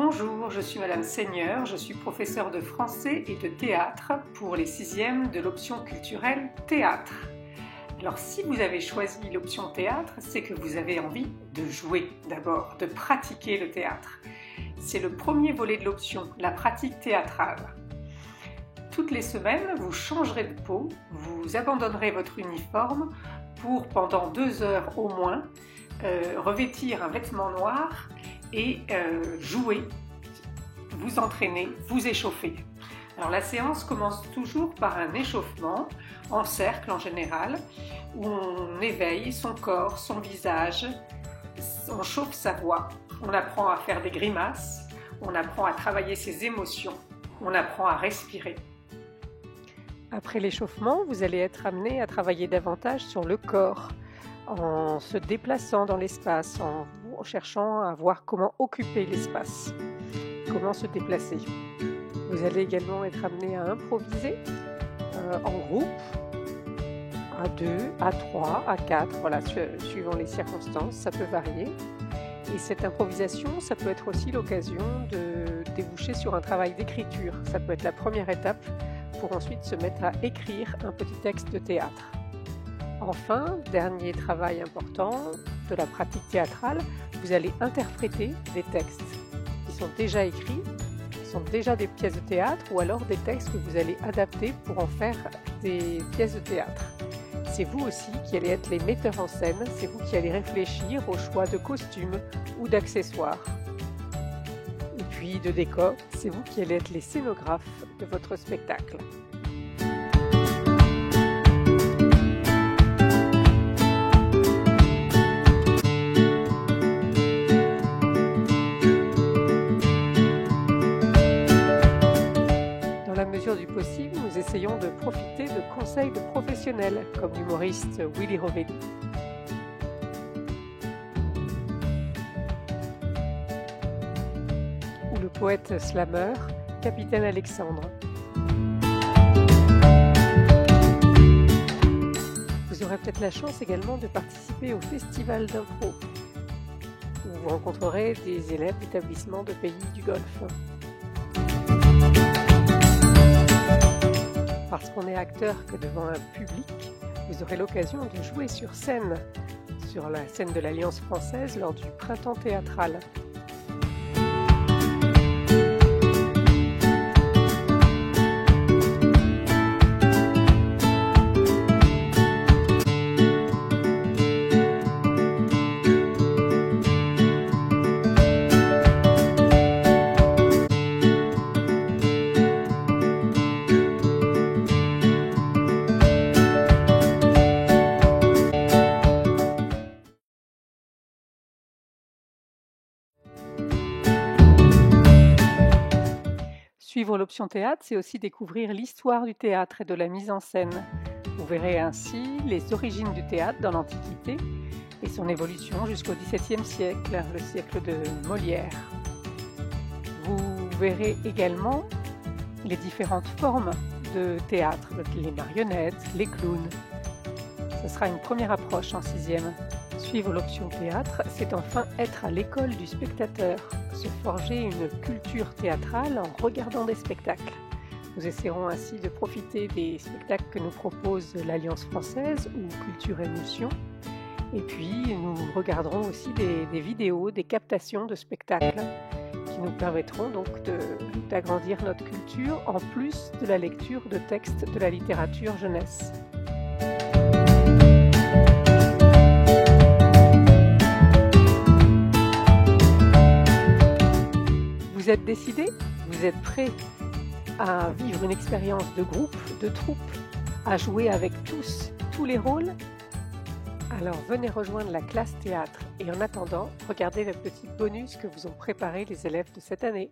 Bonjour, je suis Madame Seigneur, je suis professeure de français et de théâtre pour les 6e de l'option culturelle théâtre. Alors si vous avez choisi l'option théâtre, c'est que vous avez envie de jouer d'abord, de pratiquer le théâtre. C'est le premier volet de l'option, la pratique théâtrale. Toutes les semaines, vous changerez de peau, vous abandonnerez votre uniforme pour pendant 2 heures au moins revêtir un vêtement noir et jouer, vous entraîner, vous échauffer. Alors la séance commence toujours par un échauffement, en cercle en général, où on éveille son corps, son visage, on chauffe sa voix, on apprend à faire des grimaces, on apprend à travailler ses émotions, on apprend à respirer. Après l'échauffement, vous allez être amené à travailler davantage sur le corps, en se déplaçant dans l'espace, en cherchant à voir comment occuper l'espace, comment se déplacer. Vous allez également être amené à improviser en groupe, à 2, à 3, à 4, voilà, suivant les circonstances, ça peut varier. Et cette improvisation, ça peut être aussi l'occasion de déboucher sur un travail d'écriture. Ça peut être la première étape pour ensuite se mettre à écrire un petit texte de théâtre. Enfin, dernier travail important de la pratique théâtrale, vous allez interpréter des textes qui sont déjà écrits, qui sont déjà des pièces de théâtre ou alors des textes que vous allez adapter pour en faire des pièces de théâtre. C'est vous aussi qui allez être les metteurs en scène, c'est vous qui allez réfléchir au choix de costumes ou d'accessoires. Et puis de décors, c'est vous qui allez être les scénographes de votre spectacle. Dans la mesure du possible, nous essayons de profiter de conseils de professionnels, comme l'humoriste Willy Rovelli. Ou le poète slammer, Capitaine Alexandre. Vous aurez peut-être la chance également de participer au festival d'impro, où vous rencontrerez des élèves d'établissements de pays du Golfe. Parce qu'on est acteur que devant un public, vous aurez l'occasion de jouer sur scène, sur la scène de l'Alliance française lors du printemps théâtral. Suivre l'option théâtre, c'est aussi découvrir l'histoire du théâtre et de la mise en scène. Vous verrez ainsi les origines du théâtre dans l'Antiquité et son évolution jusqu'au XVIIe siècle, le siècle de Molière. Vous verrez également les différentes formes de théâtre, les marionnettes, les clowns. Ce sera une première approche en 6e. Suivre l'option théâtre, c'est enfin être à l'école du spectateur, se forger une culture théâtrale en regardant des spectacles. Nous essaierons ainsi de profiter des spectacles que nous propose l'Alliance française ou Culture Émotion. Et puis nous regarderons aussi des vidéos, des captations de spectacles qui nous permettront donc d'agrandir notre culture en plus de la lecture de textes de la littérature jeunesse. Vous êtes décidé? Vous êtes prêt à vivre une expérience de groupe, de troupe, à jouer avec tous les rôles? Alors venez rejoindre la classe théâtre et en attendant, regardez le petit bonus que vous ont préparé les élèves de cette année.